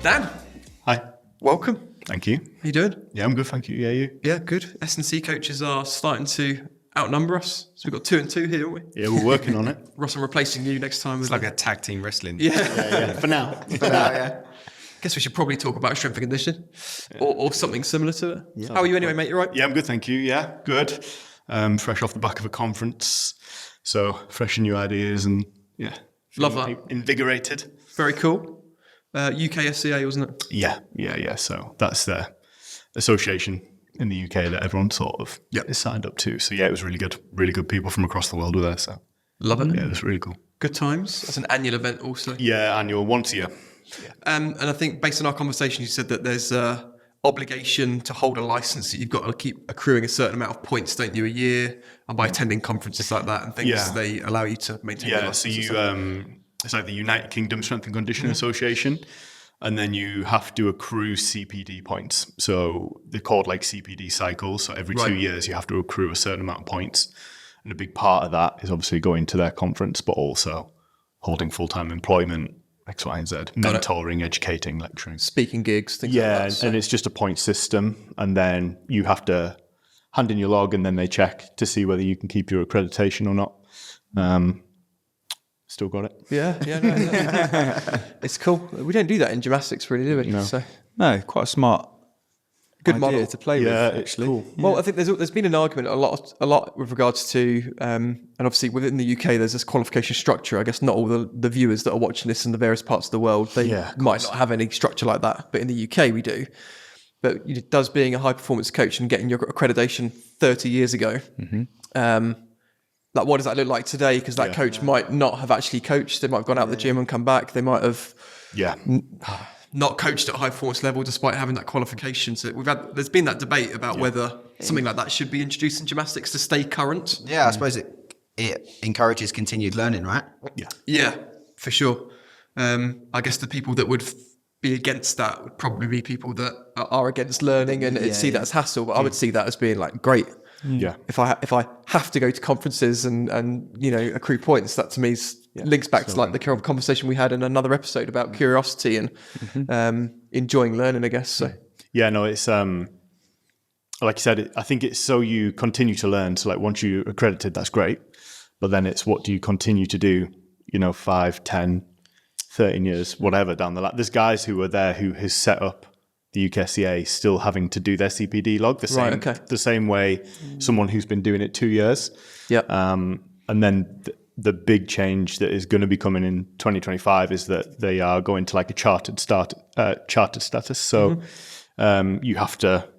Dan, Hi. welcome. Thank you. How you doing? Yeah, I'm good, thank you. Yeah, you? Yeah, good. S&C coaches are starting to outnumber us. So we've got 2 and 2 here, haven't we? Yeah, we're working on it. Ross, I'm replacing you next time. It's like a tag team wrestling. Yeah. For now. Yeah. Guess we should probably talk about strength and conditioning or something similar to it. Yeah. How are you anyway, mate? You right? Yeah, I'm good, thank you. Yeah, good. Fresh off the back of a conference. So, fresh new ideas and, yeah. Love that. Invigorated. Very cool. UK SCA, wasn't it? Yeah. So, that's the association in the UK that everyone sort of is signed up to. So, yeah, it was really good. Really good people from across the world were there. So, love it. Yeah, it was really cool. Good times. That's an annual event also. Yeah, annual, once a year. Yeah. And I think based on our conversation, you said that there's a obligation to hold a license that you've got to keep accruing a certain amount of points, don't you, a year? And by attending conferences like that and things, they allow you to maintain your license. Yeah, so you, it's like the United Kingdom Strength and Conditioning Association, and then you have to accrue CPD points. So they're called like CPD cycles. So every 2 years you have to accrue a certain amount of points. And a big part of that is obviously going to their conference, but also holding full-time employment, X, Y, and Z, mentoring, educating, lecturing. Speaking gigs, things like that. So. And it's just a point system. And then you have to hand in your log and then they check to see whether you can keep your accreditation or not. Still got it. Yeah. No. It's cool. We don't do that in gymnastics really, do we? No. So, No, quite a smart good idea model to play with, actually. Cool. Well, I think there's been an argument a lot with regards to, and obviously within the UK, there's this qualification structure. I guess not all the viewers that are watching this in the various parts of the world, they might not have any structure like that. But in the UK, we do. But it does being a high performance coach and getting your accreditation 30 years ago. Like, what does that look like today? Because that coach might not have actually coached. They might have gone out the gym and come back. They might have not coached at high performance level despite having that qualification. So there's been that debate about whether something like that should be introduced in gymnastics to stay current. Yeah, I suppose it encourages continued learning, right? Yeah, for sure. I guess the people that would be against that would probably be people that are against learning and see that as hassle. But I would see that as being like great. Yeah. If I have to go to conferences and accrue points, that to me links back to like the conversation we had in another episode about curiosity and enjoying learning, I guess. So yeah, no, it's like you said, I think it's so you continue to learn. So like once you're accredited, that's great. But then it's what do you continue to do, 5, 10, 13 years, whatever down the line. There's guys who are there who has set up the UKSCA still having to do their CPD log the same way someone who's been doing it 2 years. Yeah. And then the big change that is going to be coming in 2025 is that they are going to like a chartered status. So you have to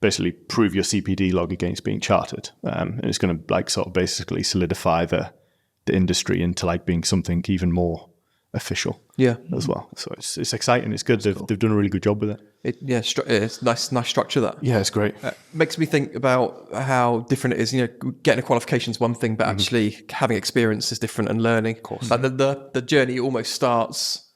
basically prove your CPD log against being chartered. And it's going to like sort of basically solidify the industry into like being something even more official as well. So it's exciting. It's good. They've done a really good job with it. It's nice structure that. Yeah, it's great. Makes me think about how different it is. Getting a qualification is one thing, but actually having experience is different and learning. Of course. Like the journey almost starts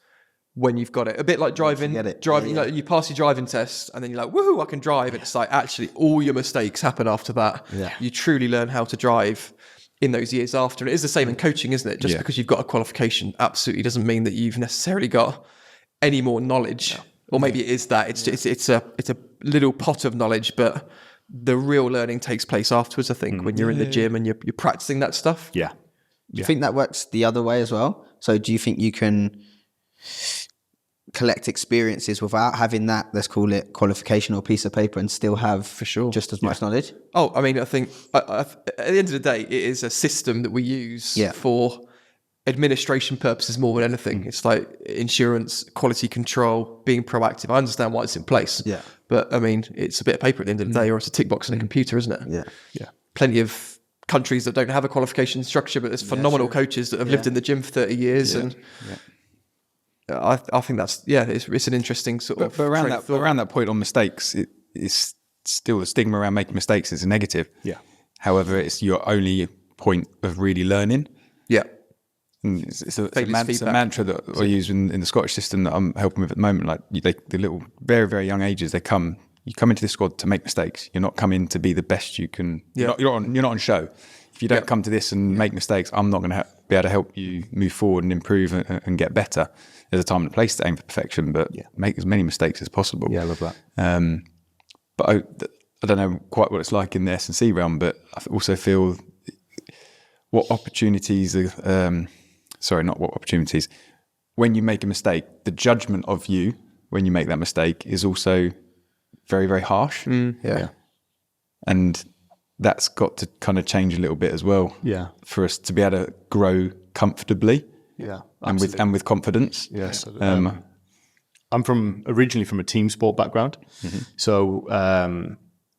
when you've got it. A bit like driving. You pass your driving test and then you're like, woohoo, I can drive. And it's like actually all your mistakes happen after that. Yeah. You truly learn how to drive in those years after. And it is the same in coaching, isn't it? Just because you've got a qualification absolutely doesn't mean that you've necessarily got any more knowledge. No. Or maybe it is that. It's a little pot of knowledge, but the real learning takes place afterwards, I think, when you're in the gym and you're practicing that stuff. Yeah. Do you think that works the other way as well? So do you think you can collect experiences without having that, let's call it qualification or piece of paper, and still have for sure just as much knowledge? Oh, I mean, I think at the end of the day, it is a system that we use for administration purposes more than anything. It's like insurance, quality control, being proactive. I understand why it's in place. Yeah. But I mean, it's a bit of paper at the end of the day, or it's a tick box in a computer, isn't it? Yeah. Plenty of countries that don't have a qualification structure, but there's phenomenal coaches that have lived in the gym for 30 years and I think that's it's an interesting sort of. But around that point on mistakes, it's still the stigma around making mistakes is a negative. Yeah. However, it's your only point of really learning. Yeah. It's a mantra that I use in the Scottish system that I'm helping with at the moment. Like the little very very young ages, you come into the squad to make mistakes. You're not coming to be the best you can. You're not on show. if you don't come to this and make mistakes, I'm not going to be able to help you move forward and improve and get better. There's a time and a place to aim for perfection, but make as many mistakes as possible. Yeah, I love that. But I don't know quite what it's like in the S&C realm, but I also feel what opportunities are, not what opportunities. When you make a mistake, the judgment of you when you make that mistake is also very, very harsh. Yeah. And that's got to kind of change a little bit as well. Yeah. For us to be able to grow comfortably. Yeah. And with confidence. Yes. I'm originally from a team sport background. So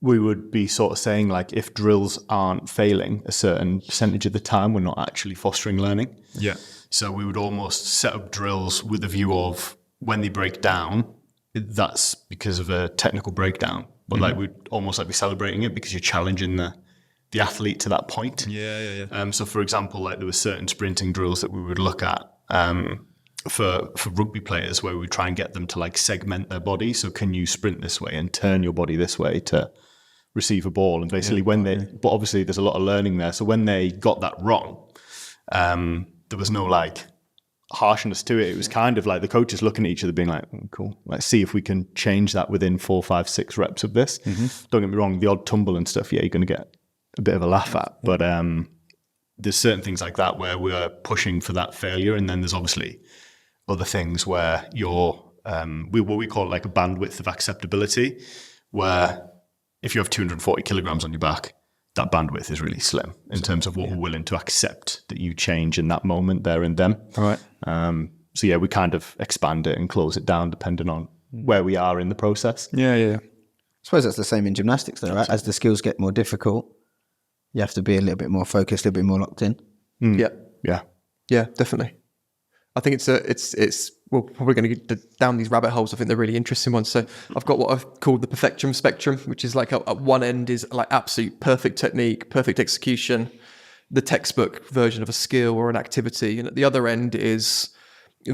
we would be sort of saying, like, if drills aren't failing a certain percentage of the time, we're not actually fostering learning. Yeah. So we would almost set up drills with the view of when they break down, that's because of a technical breakdown. But like we'd almost like be celebrating it because you're challenging the athlete to that point. Yeah. So for example, like there were certain sprinting drills that we would look at for rugby players where we would try and get them to like segment their body. So can you sprint this way and turn your body this way to receive a ball? And basically but obviously there's a lot of learning there. So when they got that wrong, there was no like harshness to it. It was kind of like the coaches looking at each other being like, cool, let's see if we can change that within 4, 5, 6 reps of this. Don't get me wrong, the odd tumble and stuff, you're going to get a bit of a laugh at. But there's certain things like that where we're pushing for that failure. And then there's obviously other things where you're, what we call like a bandwidth of acceptability, where if you have 240 kilograms on your back, that bandwidth is really slim in terms of what we're willing to accept that you change in that moment there and then. All right. So yeah, we kind of expand it and close it down depending on where we are in the process. Yeah. I suppose that's the same in gymnastics though, right? As the skills get more difficult, you have to be a little bit more focused, a little bit more locked in. Yeah, definitely. I think we're probably going to get down these rabbit holes. I think they're really interesting ones. So I've got what I've called the perfectrum spectrum, which is like at one end is like absolute perfect technique, perfect execution, the textbook version of a skill or an activity. And at the other end is,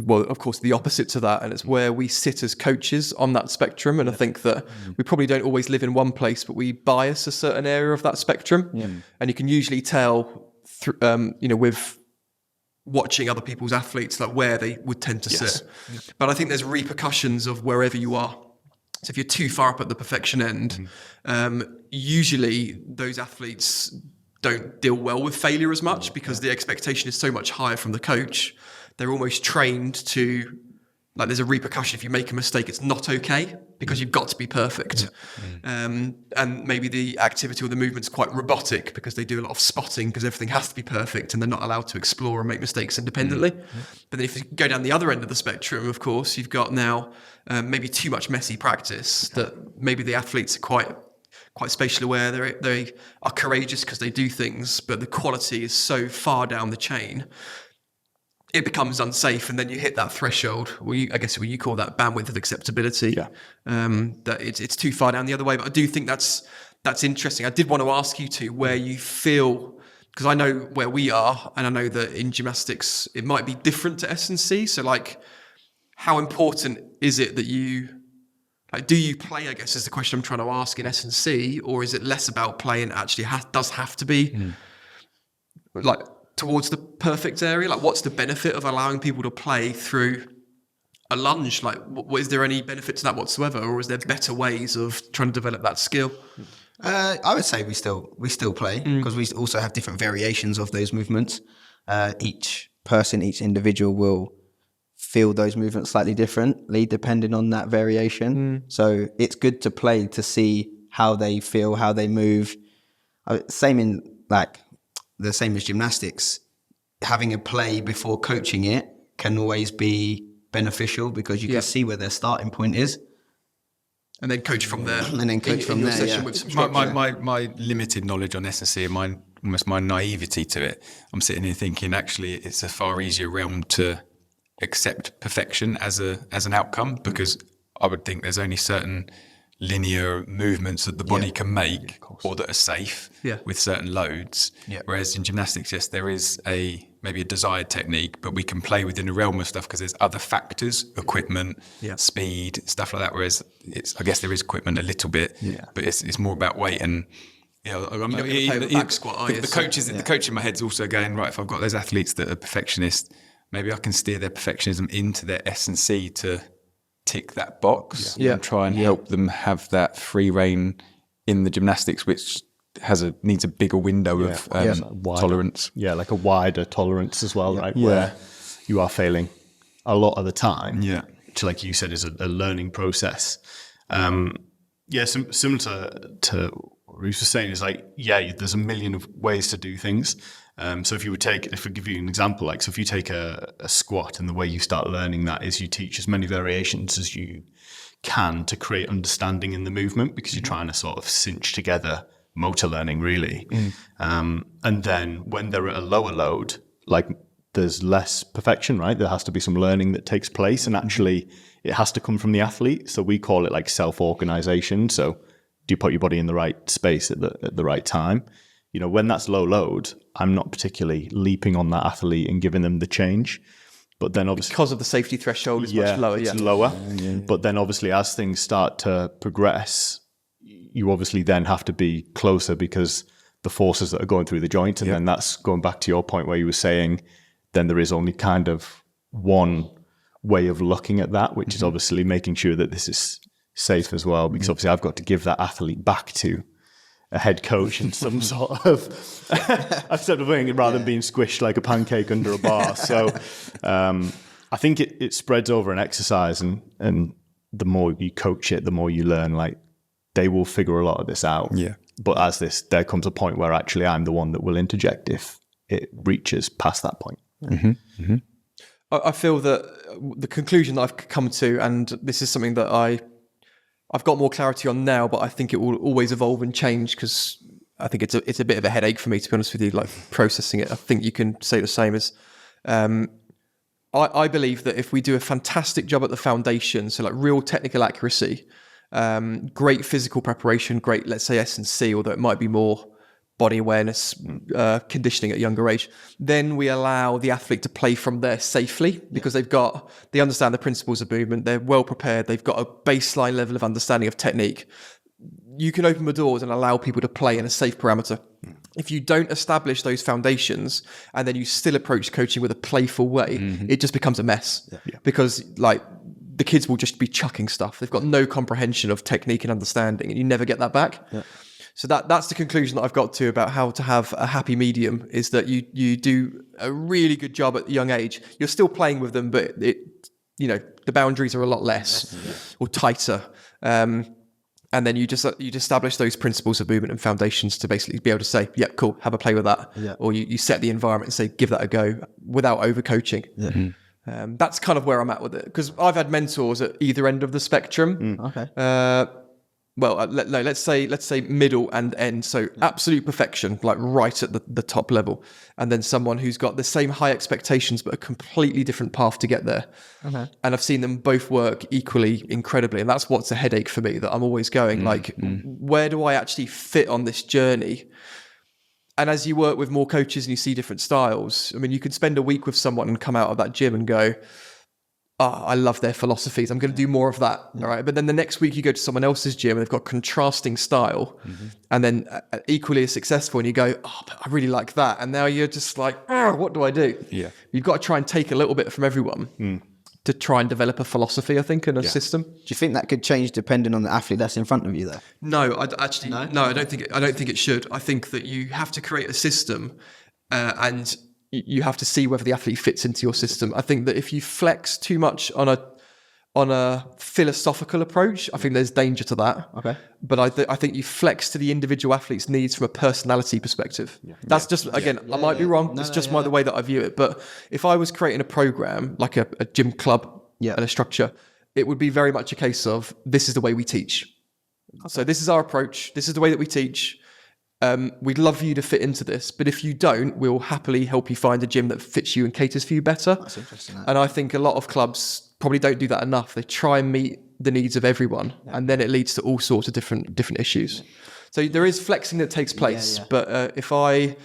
well, of course, the opposite to that. And it's where we sit as coaches on that spectrum. And I think that we probably don't always live in one place, but we bias a certain area of that spectrum. And you can usually tell, with watching other people's athletes, like where they would tend to sit. But I think there's repercussions of wherever you are. So if you're too far up at the perfection end, usually those athletes don't deal well with failure as much because the expectation is so much higher from the coach. They're almost trained to, like, there's a repercussion. If you make a mistake, it's not okay because you've got to be perfect. And maybe the activity or the movement's quite robotic because they do a lot of spotting because everything has to be perfect and they're not allowed to explore and make mistakes independently. But then if you go down the other end of the spectrum, of course, you've got now maybe too much messy practice that maybe the athletes are quite spatially aware. They are courageous because they do things, but the quality is so far down the chain, it becomes unsafe, and then you hit that threshold. I guess you call that bandwidth of acceptability. That it's too far down the other way. But I do think that's interesting. I did want to ask you where you feel, because I know where we are, and I know that in gymnastics it might be different to S&C. So, like, how important is it that you? Like, do you play, I guess is the question I'm trying to ask, in S&C, or is it less about play and actually does have to be like towards the perfect area? Like, what's the benefit of allowing people to play through a lunge? Like, is there any benefit to that whatsoever, or is there better ways of trying to develop that skill? I would say we still play because we also have different variations of those movements. Each person, each individual will feel those movements slightly differently depending on that variation. So it's good to play to see how they feel, how they move. Same as gymnastics. Having a play before coaching it can always be beneficial because you can see where their starting point is. And then coach from there. And then coach from there, with some my limited knowledge on S&C and almost my naivety to it, I'm sitting here thinking actually it's a far easier realm to accept perfection as an outcome, because I would think there's only certain linear movements that the body can make or that are safe with certain loads. Whereas in gymnastics, yes, there is maybe a desired technique, but we can play within the realm of stuff because there's other factors, equipment, speed, stuff like that. Whereas I guess there is equipment a little bit, but it's more about weight. And Yeah, You're not gonna play with a back squat, are you? the coach in my head's also going, right, if I've got those athletes that are perfectionists, maybe I can steer their perfectionism into their S&C to tick that box and try and help them have that free reign in the gymnastics, which needs a bigger window of tolerance. Yeah, like a wider tolerance as well, right? Where you are failing a lot of the time. Yeah. Which, like you said, is a learning process. Similar to what Reiss was saying, is like, there's a million of ways to do things. So if I give you an example, like, so if you take a squat, and the way you start learning that is you teach as many variations as you can to create understanding in the movement, because you're trying to sort of cinch together motor learning, really. And then when they're at a lower load, like, there's less perfection, right? There has to be some learning that takes place, and actually it has to come from the athlete. So we call it like self-organization. So do you put your body in the right space at the right time? You know, when that's low load, I'm not particularly leaping on that athlete and giving them the change. But then obviously, because of the safety threshold is much lower. It's lower. But then obviously, as things start to progress, you obviously then have to be closer, because the forces that are going through the joint, and then that's going back to your point where you were saying, then there is only kind of one way of looking at that, which is obviously making sure that this is safe as well, because obviously I've got to give that athlete back to a head coach and some sort of acceptable thing, rather than being squished like a pancake under a bar. So I think it spreads over an exercise, and the more you coach it, the more you learn. Like, they will figure a lot of this out. Yeah. But there comes a point where actually I'm the one that will interject if it reaches past that point. I feel that the conclusion that I've come to, and this is something that I've got more clarity on now, but I think it will always evolve and change, because I think it's a bit of a headache for me, to be honest with you, like processing it. I think you can say the same as, I believe that if we do a fantastic job at the foundation, so like real technical accuracy, great physical preparation, great, let's say S&C, although it might be more body awareness, conditioning at a younger age, then we allow the athlete to play from there safely, because they understand the principles of movement, they're well prepared, they've got a baseline level of understanding of technique. You can open the doors and allow people to play in a safe parameter. If you don't establish those foundations, and then you still approach coaching with a playful way, it just becomes a mess, because like, the kids will just be chucking stuff. They've got no comprehension of technique and understanding, and you never get that back. So that's the conclusion that I've got to about how to have a happy medium, is that you do a really good job at a young age. You're still playing with them, but the boundaries are a lot less or tighter. And then you establish those principles of movement and foundations to basically be able to say, yeah, cool, have a play with that. Yeah. Or you set the environment and say, give that a go, without over-coaching. Yeah. That's kind of where I'm at with it, because I've had mentors at either end of the spectrum. Okay. Let's say middle and end. So absolute perfection, like right at the top level. And then someone who's got the same high expectations, but a completely different path to get there. Okay. And I've seen them both work equally incredibly. And that's what's a headache for me, that I'm always going where do I actually fit on this journey? And as you work with more coaches and you see different styles, I mean, you could spend a week with someone and come out of that gym and go, I love their philosophies, I'm going to do more of that. All right. But then the next week you go to someone else's gym and they've got contrasting style, and then equally as successful, and you go, but I really like that. And now you're just like, what do I do? Yeah. You've got to try and take a little bit from everyone to try and develop a philosophy, I think, and a system. Do you think that could change depending on the athlete that's in front of you though? No, I don't think it should. I think that you have to create a system, and you have to see whether the athlete fits into your system. I think that if you flex too much on a philosophical approach, I think there's danger to that. Okay. But I think you flex to the individual athlete's needs from a personality perspective. Yeah. That's just, again, I might be wrong. It's just the way that I view it. But if I was creating a program, like a gym club and a structure, it would be very much a case of, this is the way we teach. Okay. So this is our approach. This is the way that we teach. We'd love for you to fit into this, but if you don't, we'll happily help you find a gym that fits you and caters for you better. That's interesting. And I think a lot of clubs probably don't do that enough. They try and meet the needs of everyone, and then it leads to all sorts of different issues. So there is flexing that takes place, but if I'm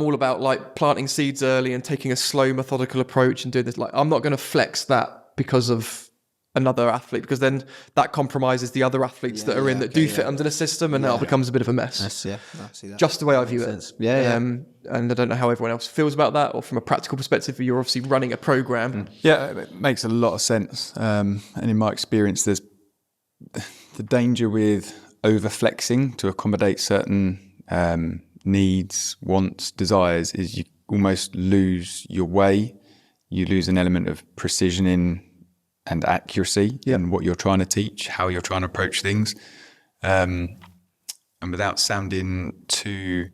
all about like planting seeds early and taking a slow, methodical approach and doing this, like, I'm not going to flex that because of another athlete, because then that compromises the other athletes that are in that do fit under the system, and now it becomes a bit of a mess. I see that. Just the way I view it. Sense. And And I don't know how everyone else feels about that, or from a practical perspective, you're obviously running a program. Yeah, it makes a lot of sense. And in my experience, there's the danger with over-flexing to accommodate certain needs, wants, desires, is you almost lose your way. You lose an element of precision and accuracy in what you're trying to teach, how you're trying to approach things. And without sounding too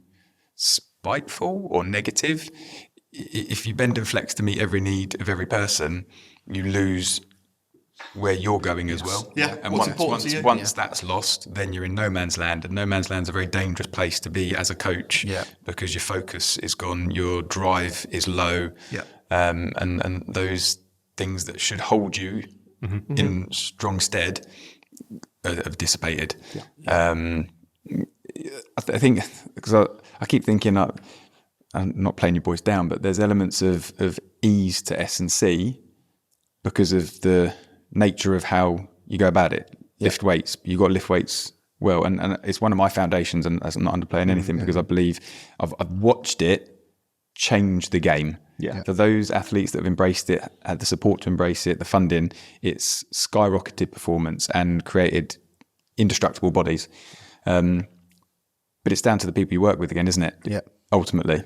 spiteful or negative, if you bend and flex to meet every need of every person, you lose where you're going as well. Yeah. And What's important to you. once that's lost, then you're in no man's land. And no man's land's a very dangerous place to be as a coach, because your focus is gone, your drive is low, and those things that should hold you in strong stead have dissipated. I think, because I keep thinking, I'm not playing you boys down, but there's elements of ease to S&C because of the nature of how you go about it. Lift weights, you got to lift weights well, and it's one of my foundations, and I'm not underplaying anything, because I believe I've watched it change the game. For those athletes that have embraced it, had the support to embrace it, the funding, it's skyrocketed performance and created indestructible bodies. But it's down to the people you work with again, isn't it? Yeah. Ultimately,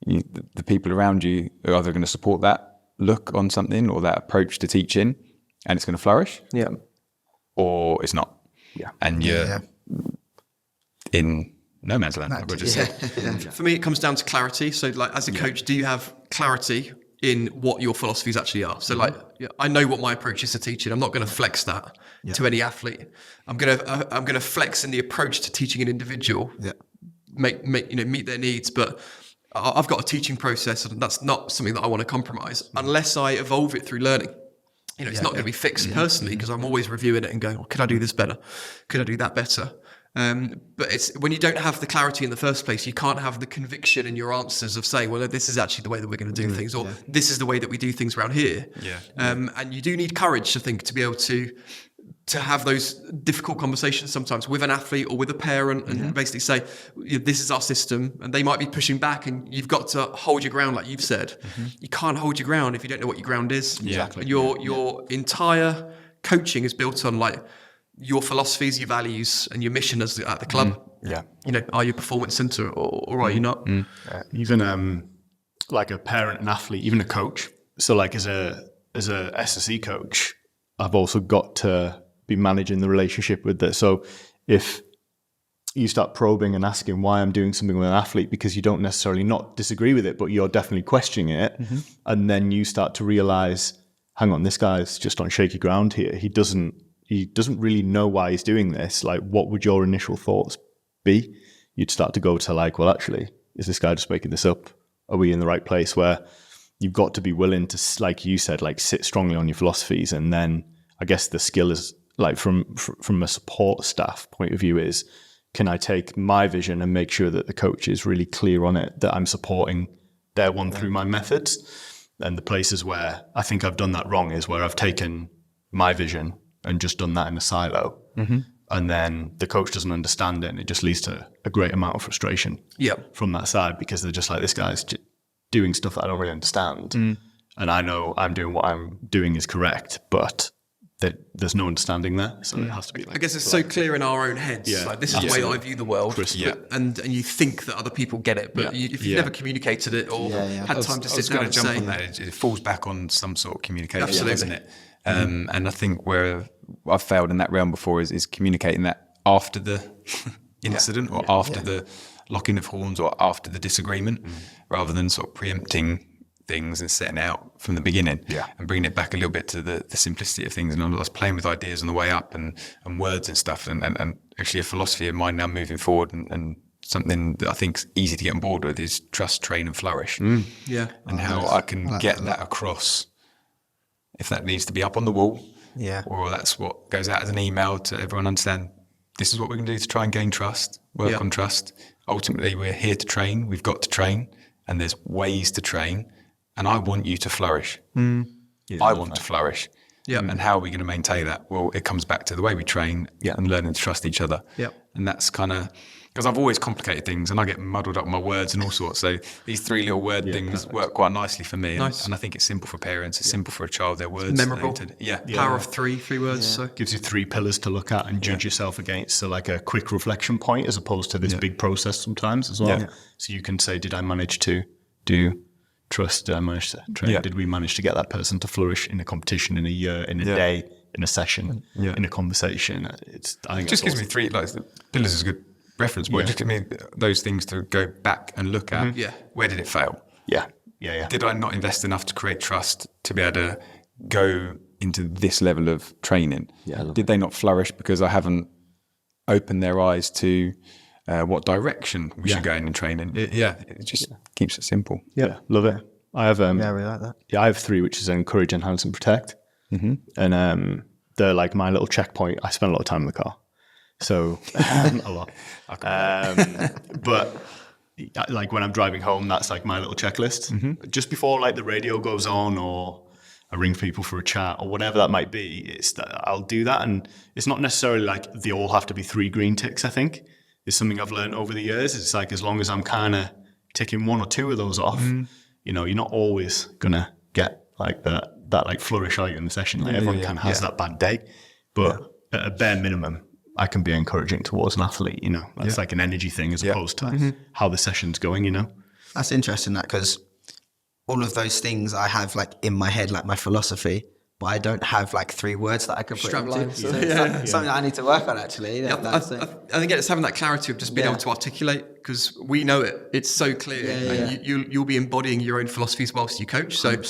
the people around you are either going to support that look on something or that approach to teaching, and it's going to flourish. Or it's not. And you're in no man's land, like I just said. For me, it comes down to clarity. So, like, as a coach, do you have clarity in what your philosophies actually are? So, like, I know what my approach is to teaching. I'm not going to flex that to any athlete. I'm going to flex in the approach to teaching an individual. Meet their needs, but I've got a teaching process, and that's not something that I want to compromise unless I evolve it through learning. It's not going to be fixed personally, because I'm always reviewing it and going, could I do this better? Could I do that better? But it's when you don't have the clarity in the first place, you can't have the conviction in your answers of saying, well, this is actually the way that we're going to do things, or this is the way that we do things around here. And you do need courage, I think, to be able to have those difficult conversations sometimes with an athlete or with a parent, and basically say, this is our system, and they might be pushing back, and you've got to hold your ground, like you've said. You can't hold your ground if you don't know what your ground is. And your entire coaching is built on like your philosophies, your values, and your mission as at the club. Are you a performance center or are you not? Even like a parent and athlete, even a coach. So like as a S&C coach, I've also got to be managing the relationship with that. So if you start probing and asking why I'm doing something with an athlete, because you don't necessarily not disagree with it, but you're definitely questioning it, and then you start to realize, hang on, this guy's just on shaky ground here. He doesn't really know why he's doing this. Like, what would your initial thoughts be? You'd start to go to like, well, actually, is this guy just making this up? Are we in the right place where you've got to be willing to, like you said, like sit strongly on your philosophies? And then I guess the skill is like from a support staff point of view is, can I take my vision and make sure that the coach is really clear on it, that I'm supporting their one through my methods? And the places where I think I've done that wrong is where I've taken my vision and just done that in a silo. And then the coach doesn't understand it, and it just leads to a great amount of frustration from that side, because they're just like, this guy's doing stuff that I don't really understand. And I know I'm doing what I'm doing is correct, but there's no understanding there. So it has to be like, I guess it's so clear in our own heads. Like, this is the way that I view the world. And you think that other people get it, but if you've never communicated it or had time to sit down and say, on that, it falls back on some sort of communication, doesn't it? And I think where I've failed in that realm before is communicating that after the incident or after the locking of horns or after the disagreement, rather than sort of preempting things and setting out from the beginning and bringing it back a little bit to the simplicity of things. And I was playing with ideas on the way up and words and stuff, and actually a philosophy of mine now moving forward, and something that I think is easy to get on board with is trust, train and flourish. And how I can get that across, if that needs to be up on the wall, or that's what goes out as an email to everyone, understand this is what we're going to do to try and gain trust, work on trust. Ultimately, we're here to train, we've got to train, and there's ways to train, and I want you to flourish. I want to flourish. Yeah. And how are we going to maintain that? Well, it comes back to the way we train and learning to trust each other. Yeah. And that's kind of, because I've always complicated things and I get muddled up with my words and all sorts. So these 3 little word things work quite nicely for me. Nice. And I think it's simple for parents. It's simple for a child. Their words. Memorable. Power of three words. So Gives you 3 pillars to look at and judge yourself against. So like a quick reflection point as opposed to this big process sometimes as well. Yeah. So you can say, did I manage to do trust? Did I manage to train? Yeah. Did we manage to get that person to flourish in a competition, in a year, in a day, in a session, in a conversation? I think it just gives me 3, like the pillars is a good reference point. Just give me those things to go back and look at. Where did it fail? Yeah. Did I not invest enough to create trust to be able to go into this level of training? Did they not flourish because I haven't opened their eyes to what direction we should go in training? It just keeps it simple. Yeah, love it. I have I really like that. I have 3, which is encourage, enhance, and protect. And they're like my little checkpoint. I spend a lot of time in the car. So a lot. But like when I'm driving home, that's like my little checklist. Just before like the radio goes on or I ring people for a chat or whatever that might be, it's that I'll do that. And it's not necessarily like they all have to be 3 green ticks, I think. It's something I've learned over the years. It's like as long as I'm kind of ticking 1 or 2 of those off, you know, you're not always going to get like that like flourish out in the session. Like everyone kind of has that bad day. But at a bare minimum, I can be encouraging towards an athlete, you know. That's like an energy thing as opposed to how the session's going, you know. That's interesting, that, because all of those things I have like in my head, like my philosophy, but I don't have like 3 words that I can put into. So it's something that I need to work on, actually. I think it's having that clarity of just being able to articulate, because we know it. It's so clear. And you'll be embodying your own philosophies whilst you coach. So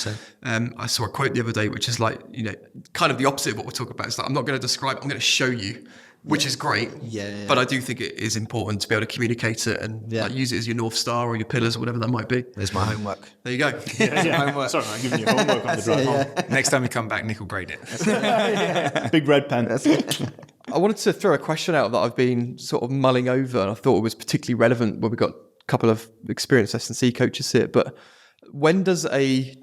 I saw a quote the other day, which is like, you know, kind of the opposite of what we're talking about. It's like, I'm not going to describe, I'm going to show you. Which is great, but I do think it is important to be able to communicate it and like, use it as your North Star or your pillars or whatever that might be. There's my homework. There you go. Homework. Sorry, I'm giving you homework on the drive home. Next time you come back, Nick will grade it. Big red pen. I wanted to throw a question out that I've been sort of mulling over, and I thought it was particularly relevant when we've got a couple of experienced S&C coaches here. But when does a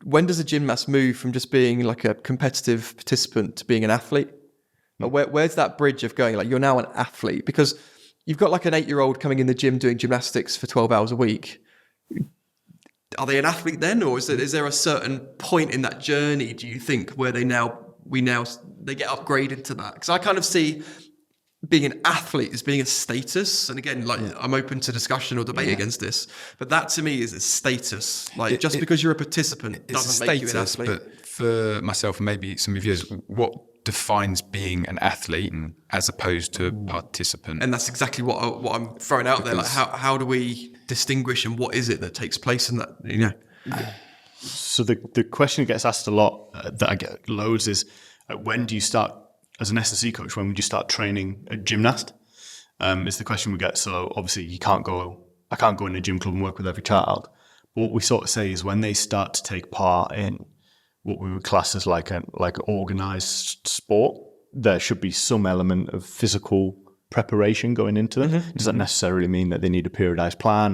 gymnast move from just being like a competitive participant to being an athlete? Where's that bridge of going, like, you're now an athlete? Because you've got like an 8-year-old coming in the gym doing gymnastics for 12 hours a week. Are they an athlete then? Or is there a certain point in that journey, do you think, where they get upgraded to that? Because I kind of see being an athlete as being a status. And again, like I'm open to discussion or debate against this, but that to me is a status. Like just because you're a participant doesn't make you an athlete. But for myself and maybe some of you, what defines being an athlete as opposed to a participant? And that's exactly what I'm throwing out there. Like how do we distinguish, and what is it that takes place in that, you know? So the question that gets asked a lot, that I get loads, is when do you start, as an S&C coach, when would you start training a gymnast? Is the question we get. So obviously I can't go in a gym club and work with every child. But what we sort of say is when they start to take part in what we would class as like organised sport, there should be some element of physical preparation going into them. Does that necessarily mean that they need a periodised plan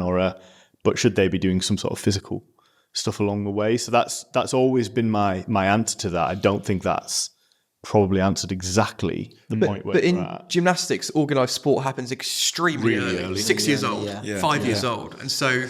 but should they be doing some sort of physical stuff along the way? So that's always been my answer to that. I don't think that's probably answered exactly the point where. But in gymnastics, organised sport happens extremely early. 6 years old, 5 years old, and so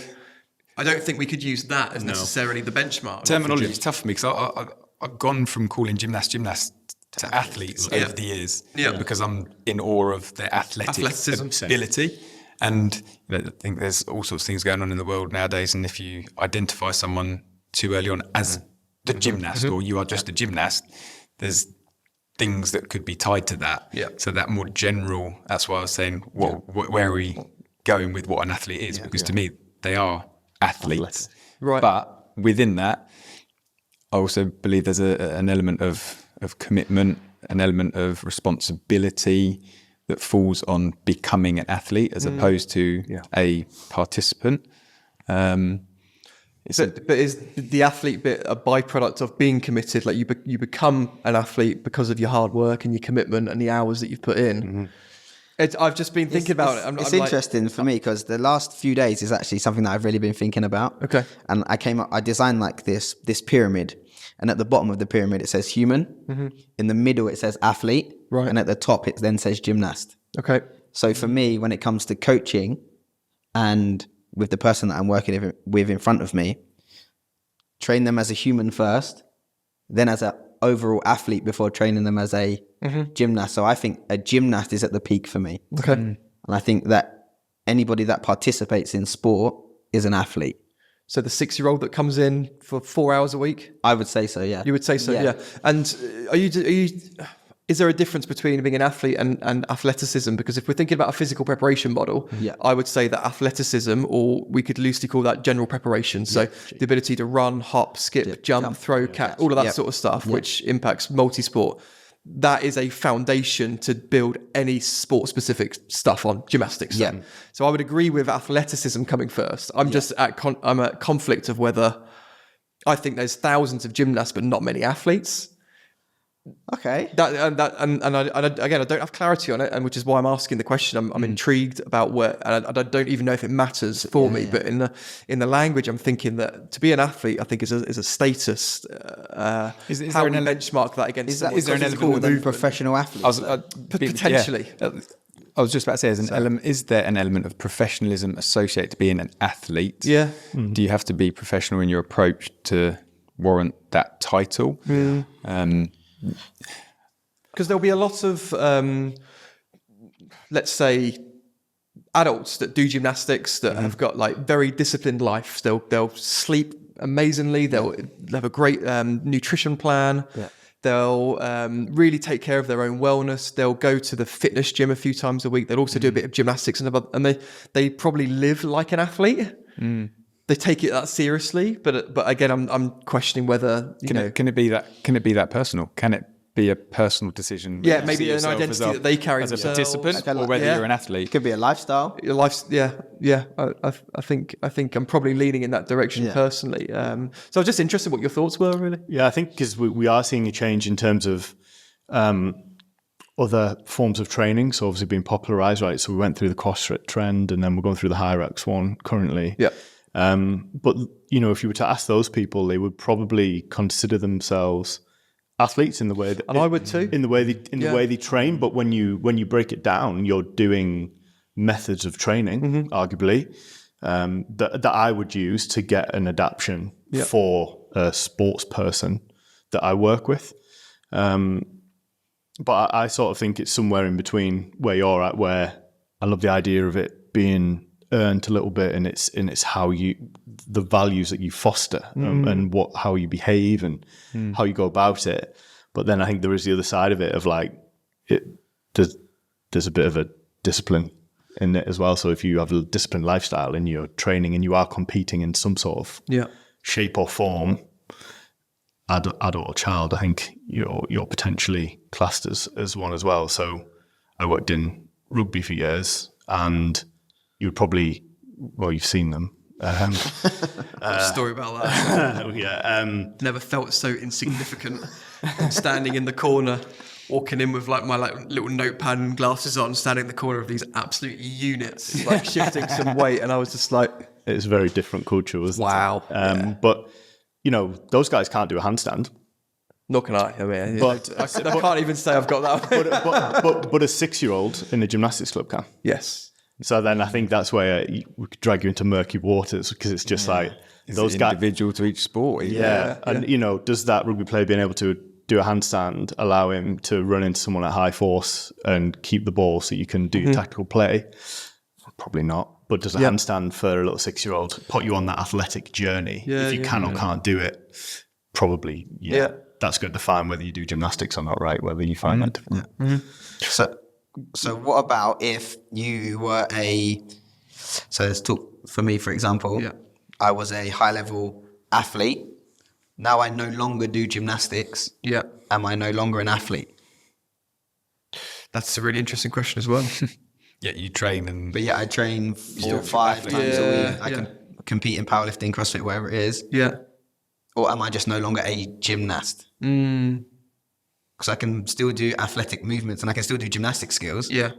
I don't think we could use that as necessarily the benchmark. Terminology is tough for me because I've gone from calling gymnast to athletes over the years because I'm in awe of their athleticism ability. And I think there's all sorts of things going on in the world nowadays. And if you identify someone too early on as the gymnast or you are just a gymnast, there's things that could be tied to that. Yeah. So that more general, that's why I was saying, where are we going with what an athlete is? Because to me, they are athletes. Right. But within that, I also believe there's an element of commitment, an element of responsibility that falls on becoming an athlete as opposed to a participant. But is the athlete bit a byproduct of being committed? Like you become an athlete because of your hard work and your commitment and the hours that you've put in. I've just been thinking about it. It's interesting for me because the last few days is actually something that I've really been thinking about. Okay. And I designed like this pyramid, and at the bottom of the pyramid it says human. Mm-hmm. In the middle it says athlete. Right. And at the top it then says gymnast. Okay. So for me, when it comes to coaching and with the person that I'm working with in front of me, train them as a human first, then as an overall athlete before training them as a gymnast. So I think a gymnast is at the peak for me. Okay. And I think that anybody that participates in sport is an athlete. So the 6-year-old that comes in for 4 hours a week? I would say so, yeah. You would say so, yeah. And is there a difference between being an athlete and athleticism? Because if we're thinking about a physical preparation model, I would say that athleticism, or we could loosely call that general preparation. So the ability to run, hop, skip, jump, throw, catch, all of that sort of stuff, which impacts multi-sport. That is a foundation to build any sport-specific stuff on gymnastics. Yeah. So I would agree with athleticism coming first. I'm just I'm at conflict of whether I think there's thousands of gymnasts, but not many athletes. Okay. Again, I don't have clarity on it, and which is why I'm asking the question. I'm intrigued about where, and I don't even know if it matters for me. But in the language, I'm thinking that to be an athlete, I think is a status. Is how there we an benchmark that against? Is there an element of professional athletes? Potentially. I was just about to say, is there an element of professionalism associated to being an athlete? Yeah. Do you have to be professional in your approach to warrant that title? Because there'll be a lot of, let's say, adults that do gymnastics that have got like very disciplined lives. They'll sleep amazingly. They'll have a great nutrition plan. Yeah. They'll really take care of their own wellness. They'll go to the fitness gym a few times a week. They'll also do a bit of gymnastics and they probably live like an athlete. They take it that seriously, but again, I'm questioning whether can it be that personal? Can it be a personal decision? Yeah, maybe an identity that they carry as a themselves. participant, or whether you're an athlete. It could be a lifestyle. Your life, yeah. I think I'm probably leaning in that direction personally. So I was just interested what your thoughts were, really. Yeah, I think because we are seeing a change in terms of other forms of training. So obviously being popularized, right? So we went through the CrossFit trend, and then we're going through the Hyrax one currently. Yeah. But if you were to ask those people, they would probably consider themselves athletes in the way that, and I would too, in the way they train. But when you break it down, you're doing methods of training, arguably, that I would use to get an adaptation for a sports person that I work with. But I sort of think it's somewhere in between where you're at, where I love the idea of it being earned a little bit, and it's how the values that you foster and how you behave and how you go about it. But then I think there is the other side of it of like there's a bit of a discipline in it as well. So if you have a disciplined lifestyle in your training and you are competing in some sort of shape or form, adult or child, I think you're potentially classed as one as well. So I worked in rugby for years, and you would probably, you've seen them. Story about that. Never felt so insignificant. Standing in the corner, walking in with like my little notepad and glasses on, standing in the corner of these absolute units, like shifting some weight, and I was just like, it's a very different culture, wasn't it? Wow. But those guys can't do a handstand. Nor can I. I mean, but I can't even say I've got that. but a 6-year-old in a gymnastics club can. Yes. So then I think that's where we could drag you into murky waters, because it's just like those guys individual to each sport. And does that rugby player being able to do a handstand allow him to run into someone at high force and keep the ball so you can do your tactical play? Probably not. But does a handstand for a little 6-year-old put you on that athletic journey? If you can or can't do it, probably that's going to define whether you do gymnastics or not, right? Whether you find that difficult. So what about if you were so let's talk, for me, for example, I was a high-level athlete. Now I no longer do gymnastics. Yeah. Am I no longer an athlete? That's a really interesting question as well. You train But I train 4 or 5 times a week. I can compete in powerlifting, CrossFit, whatever it is. Yeah. Or am I just no longer a gymnast? Because I can still do athletic movements and I can still do gymnastic skills. Yeah.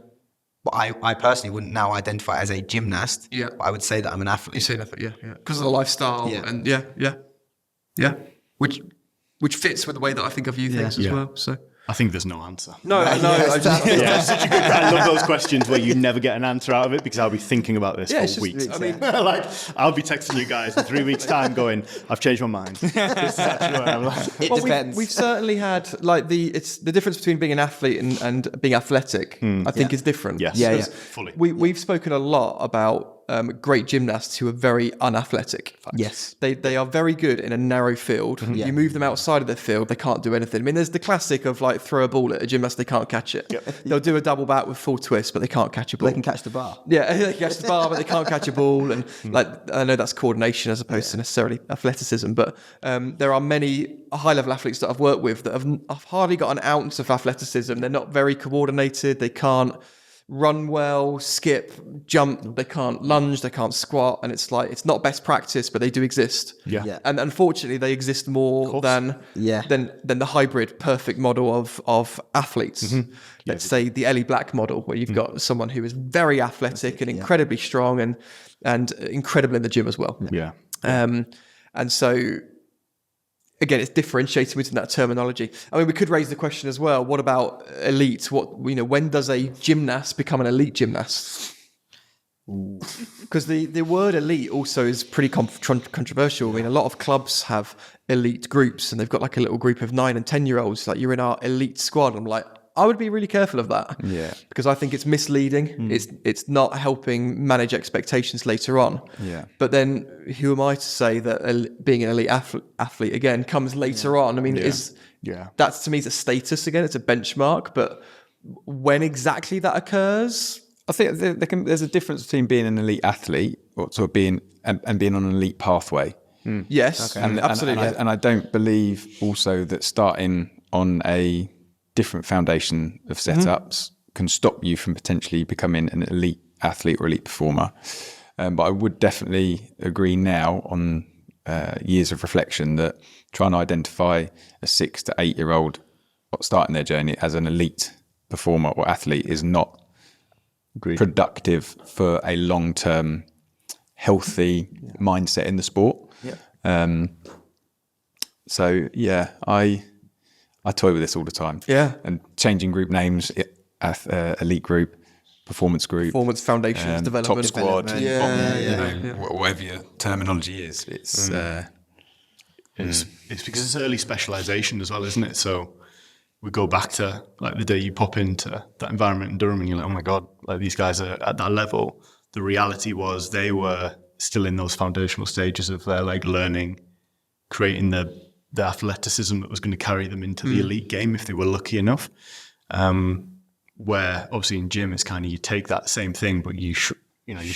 But I personally wouldn't now identify as a gymnast. Yeah. But I would say that I'm an athlete. You say that, yeah. Because of the lifestyle Yeah. and yeah. Which fits with the way that I think I view things as Yeah. well. So I think there's no answer. no. I just Yeah, such a good. I love those questions where you never get an answer out of it because I'll be thinking about this Yeah, it's for just- weeks. I mean- like I'll be texting you guys in 3 weeks' time, going, "I've changed my mind." This is actually what I'm like. It Well, depends. we've certainly had like the difference between being an athlete and being athletic. I think is different. Yes. Yeah, yes, yeah. fully. We've spoken a lot about great gymnasts who are very unathletic. Yes. They are very good in a narrow field. Yeah. You move them outside of their field, they can't do anything. I mean, there's the classic of like throw a ball at a gymnast, they can't catch it. They'll do a double back with full twist, but they can't catch a ball. They can catch the bar. Yeah, they can catch the bar, but they can't catch a ball. And like, I know that's coordination as opposed to necessarily athleticism, but there are many high-level athletes that I've worked with that have hardly got an ounce of athleticism. They're not very coordinated. They can't run well, skip, jump. They can't lunge. They can't squat. And it's like, it's not best practice, but they do exist. Yeah. Yeah. And unfortunately, they exist more than the hybrid perfect model of athletes. Let's say the Ellie Black model, where you've got someone who is very athletic and incredibly strong and incredible in the gym as well. Yeah. And so, again, it's differentiating within that terminology. I mean, we could raise the question as well. What about elite? When does a gymnast become an elite gymnast? Because the word elite also is pretty controversial. I mean, a lot of clubs have elite groups, and they've got like a little group of 9 and 10-year-olds. Like, you're in our elite squad. I'm like, I would be really careful of that. Yeah. Because I think it's misleading. It's not helping manage expectations later on. Yeah. But then who am I to say that being an elite athlete again comes later on? I mean, that's to me is a status again. It's a benchmark. But when exactly that occurs, I think there's a difference between being an elite athlete or sort of being and being on an elite pathway. yes, absolutely. And I don't believe also that starting on a different foundation of setups can stop you from potentially becoming an elite athlete or elite performer. But I would definitely agree now on years of reflection that trying to identify a 6 to 8 year old starting their journey as an elite performer or athlete is not productive for a long-term healthy mindset in the sport. So yeah, I toy with this all the time. Yeah. And changing group names, elite group, performance group, performance foundations, development, top squad, Whatever your terminology is, it's It's because it's early specialization as well, isn't it? So we go back to like the day you pop into that environment in Durham and you're like, oh my God, like these guys are at that level. The reality was they were still in those foundational stages of their like learning, creating the athleticism that was going to carry them into the elite game if they were lucky enough. Where obviously in gym it's kind of you take that same thing, but you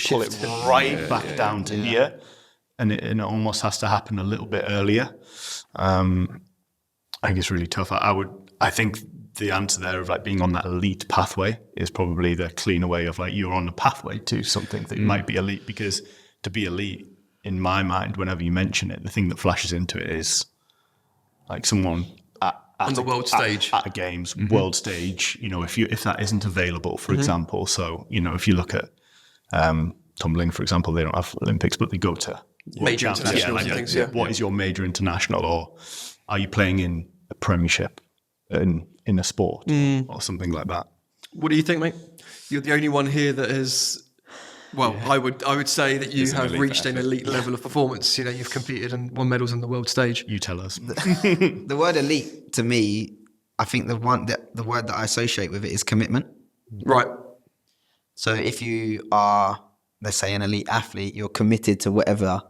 pull it right back down to here, and it almost has to happen a little bit earlier. I think it's really tough. I think the answer there of like being on that elite pathway is probably the cleaner way of like you're on the pathway to something that might be elite, because to be elite, in my mind, whenever you mention it, the thing that flashes into it is like someone on the world stage, at a games world stage. You know, if that isn't available, for example. So if you look at tumbling, for example, they don't have Olympics, but they go to major international things. What is your major international, or are you playing in a premiership in a sport or something like that? What do you think, mate? You're the only one here that has. Well, I would say that you have reached an elite level of performance. You've competed and won medals on the world stage. You tell us. The word elite to me, I think the word that I associate with it is commitment. Right. So if you are, let's say, an elite athlete, you're committed to whatever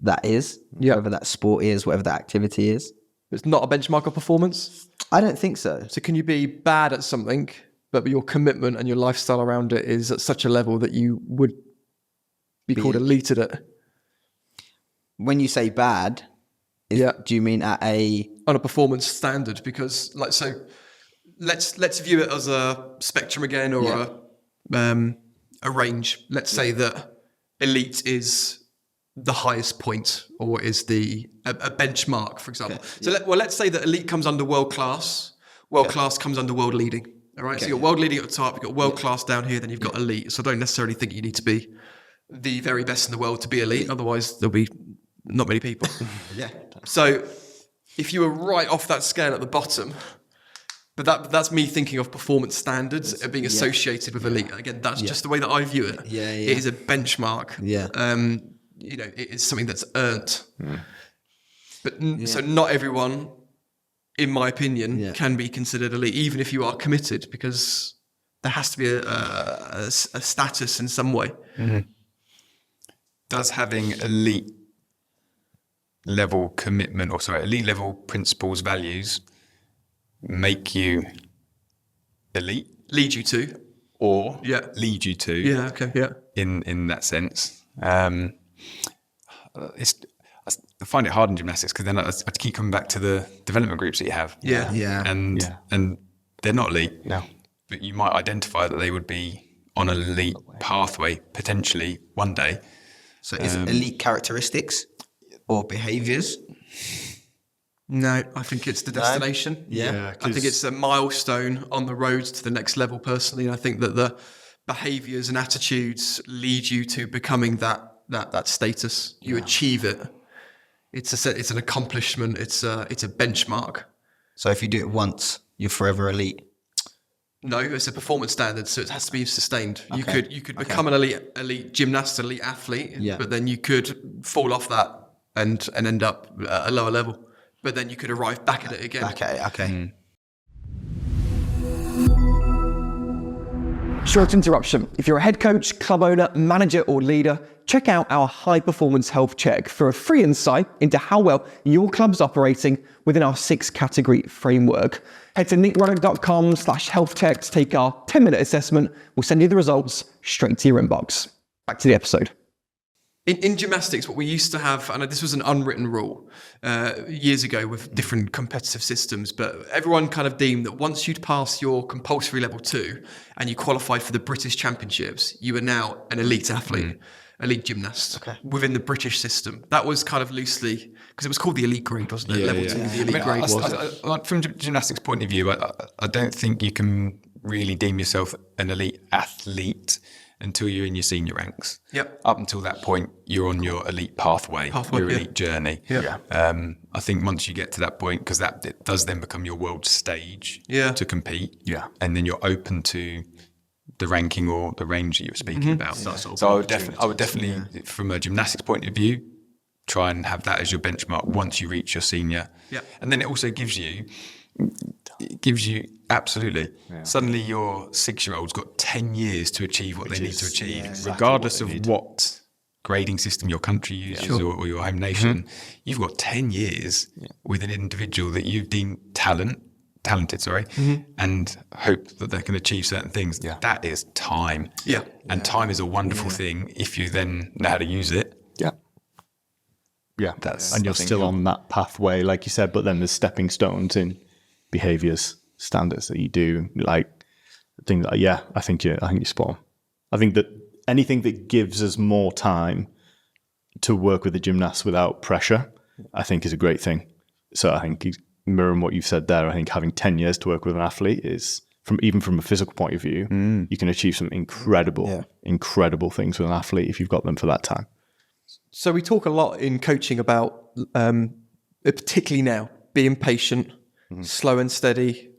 that is, whatever that sport is, whatever that activity is. It's not a benchmark of performance. I don't think so. So can you be bad at something, but your commitment and your lifestyle around it is at such a level that you would be called elite at it? When you say bad, do you mean on a performance standard? Because let's view it as a spectrum again, or a range. Let's say that elite is the highest point, or is a benchmark, for example. So let's say that elite comes under world class. World class comes under world leading. All right, so you've got world leading at the top, you've got world class down here, then you've got elite. So I don't necessarily think you need to be the very best in the world to be elite. Otherwise, there'll be not many people. Yeah. So if you were right off that scale at the bottom, but that's me thinking of performance standards being associated with elite. Again, that's just the way that I view it. Yeah. It is a benchmark. Yeah. It is something that's earned. But so not everyone, in my opinion, can be considered elite, even if you are committed, because there has to be a status in some way. Does having elite level commitment, elite level principles, values, make you elite? Lead you to. Or lead you to? Yeah, okay, yeah. In that sense. I find it hard in gymnastics because then I keep coming back to the development groups that you have. Yeah. And they're not elite. No. But you might identify that they would be on an elite pathway potentially one day. So is it elite characteristics or behaviours? No, I think it's the destination. Yeah. I think it's a milestone on the road to the next level personally. And I think that the behaviours and attitudes lead you to becoming that status. You achieve it. It's an accomplishment. It's a benchmark. So if you do it once, you're forever elite. No, it's a performance standard, so it has to be sustained. Okay. You could become an elite gymnast, elite athlete, but then you could fall off that and end up at a lower level. But then you could arrive back at it again. Okay. Short interruption. If you're a head coach, club owner, manager, or leader, check out our high performance health check for a free insight into how well your club's operating within our 6-category framework. Head to nickruddock.com/health check to take our 10-minute assessment. We'll send you the results straight to your inbox. Back to the episode. In gymnastics, what we used to have, and this was an unwritten rule years ago with different competitive systems, but everyone kind of deemed that once you'd passed your compulsory level 2 and you qualified for the British Championships, you were now an elite athlete, elite gymnast within the British system. That was kind of loosely, because it was called the elite grade, wasn't it? Level 2, the elite grade. From gymnastics point of view, I don't think you can really deem yourself an elite athlete until you're in your senior ranks. Yep. Up until that point, you're on your elite pathway your elite journey. Yeah. I think once you get to that point, because it does then become your world stage to compete. Yeah. And then you're open to the ranking or the range that you were speaking about. So I would definitely, from a gymnastics point of view, try and have that as your benchmark once you reach your senior. Yeah. And then it also gives you absolutely. Yeah. Suddenly your 6-year-old's got 10 years to achieve what they need to achieve, regardless of what grading system your country uses or your home nation. You've got 10 years with an individual that you've deemed talented, and hope that they can achieve certain things. Yeah. That is time. Yeah. And time is a wonderful thing if you then know how to use it. Yeah. Yeah. And you're still on that pathway, like you said, but then there's stepping stones in behaviors, standards that you do, like things like, I think you're spot on. I think that anything that gives us more time to work with the gymnast without pressure, I think is a great thing. So I think, mirroring what you've said there, I think having 10 years to work with an athlete is, even from a physical point of view, you can achieve some incredible things with an athlete if you've got them for that time. So we talk a lot in coaching about, particularly now, being patient, slow and steady.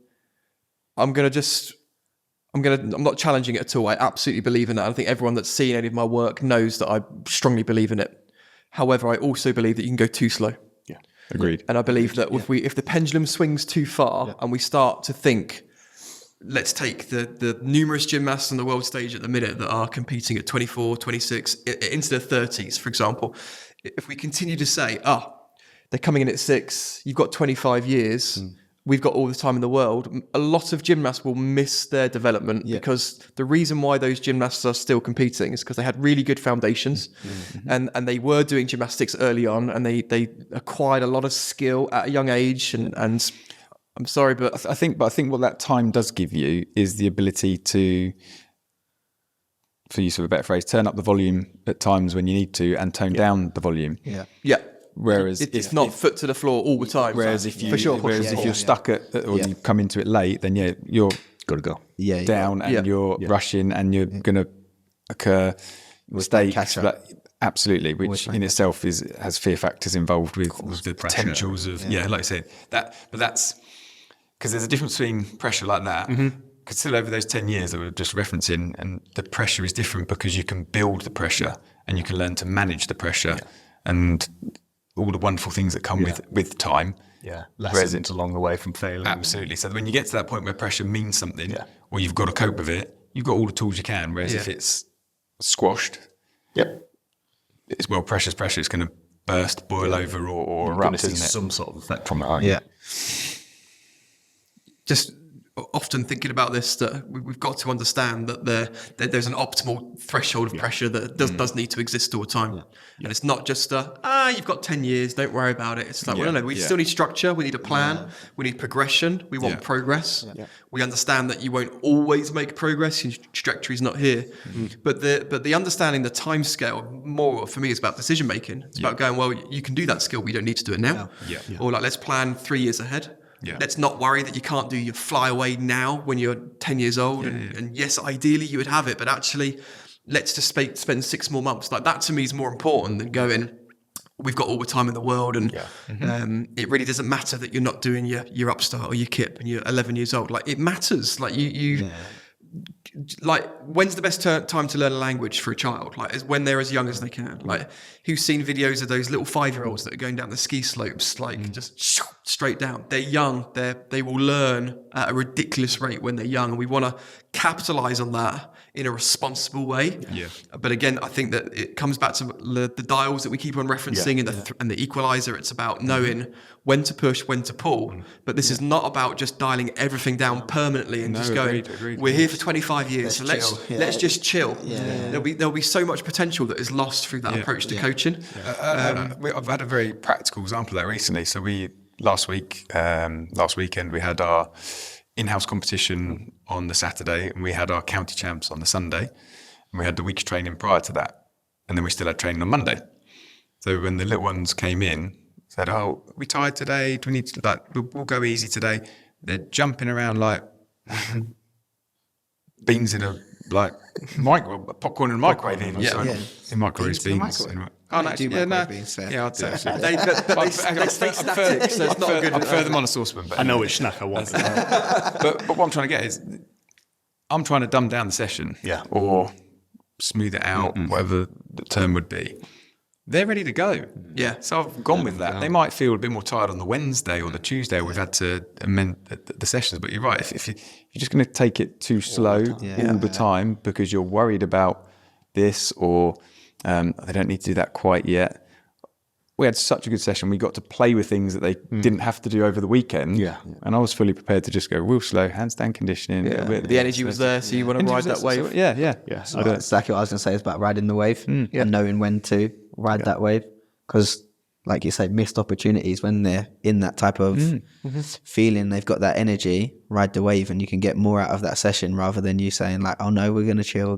I'm not challenging it at all. I absolutely believe in that. I think everyone that's seen any of my work knows that I strongly believe in it. However, I also believe that you can go too slow. Yeah, agreed. And I believe that if the pendulum swings too far and we start to think, let's take the numerous gymnasts on the world stage at the minute that are competing at 24, 26, into their 30s, for example. If we continue to say, they're coming in at 6, you've got 25 years, we've got all the time in the world, a lot of gymnasts will miss their development because the reason why those gymnasts are still competing is because they had really good foundations and they were doing gymnastics early on and they acquired a lot of skill at a young age and I'm sorry, but I think what that time does give you is the ability to, for use of a better phrase, turn up the volume at times when you need to and tone down the volume. Yeah. Whereas it's not foot to the floor all the time. Whereas if you for sure. if you're stuck at or you come into it late, then you're got to go. Yeah, down and you're rushing and you're going to occur mistakes. catch up. Absolutely, which in itself has fear factors involved with the potentials of like I said but that's because there's a difference between pressure like that. Because still over those 10 years that we were just referencing, and the pressure is different because you can build the pressure and you can learn to manage the pressure and all the wonderful things that come with time. Yeah, lessons along the way from failing. Absolutely. So when you get to that point where pressure means something, or you've got to cope with it, you've got all the tools you can. Whereas if it's squashed, it's pressure's pressure. It's going to burst, boil over, or You're going erupt, to see isn't it? some sort of effect from it, aren't you? Yeah. Just often thinking about this, that we've got to understand that there's an optimal threshold of pressure that does need to exist all the time. And it's not just you've got 10 years, don't worry about it. It's like, well, no, we still need structure. We need a plan. We need progression. We want progress. We understand that you won't always make progress. Your trajectory's not here. But the understanding the time scale more for me is about decision making. It's about going, well, you can do that skill, but you don't need to do it now. Or like, let's plan 3 years ahead. Let's not worry that you can't do your fly away now when you're 10 years old. And yes, ideally you would have it, but actually let's just spend 6 more months. Like that to me is more important than going, we've got all the time in the world. And it really doesn't matter that you're not doing your upstart or your kip and you're 11 years old. Like it matters. Like like when's the best time to learn a language for a child? Like is when they're as young as they can. Like who's seen videos of those little 5-year-olds that are going down the ski slopes, like just straight down? They're young. They will learn at a ridiculous rate when they're young, and we want to capitalize on that in a responsible way. But again, I think that it comes back to the dials that we keep on referencing and the equalizer. It's about knowing when to push, when to pull. But this is not about just dialing everything down permanently and just going, agreed. we're here for 25 years, so let's just chill. There'll be so much potential that is lost through that approach to coaching. I've had a very practical example of that recently. So last weekend we had our in-house competition on the Saturday, and we had our county champs on the Sunday, and we had the week's training prior to that, and then we still had training on Monday. So when the little ones came in, said, "Oh, are we tired today? Do we need to we'll go easy today?" They're jumping around like beans in a popcorn in a microwave. In microwave beans. Oh no, beans, fair. Yeah, I'd do it. They stay static, so it's not good. I prefer them on a saucepan. But I know which snack I want. but what I'm trying to get is, I'm trying to dumb down the session, or smooth it out, whatever the term would be. They're ready to go. So I've gone with that. They might feel a bit more tired on the Wednesday or the Tuesday. We've had to amend the sessions, but you're right. If you're just going to take it too slow all the time because you're worried about this, or they don't need to do that quite yet. We had such a good session. We got to play with things that they didn't have to do over the weekend. And I was fully prepared to just go real slow, handstand conditioning. The energy was there, so you want to ride that wave. That's exactly what I was going to say. It's about riding the wave and knowing when to ride that wave. Because, like you say, missed opportunities when they're in that type of feeling, they've got that energy, ride the wave, and you can get more out of that session rather than you saying like, oh no, we're going to chill.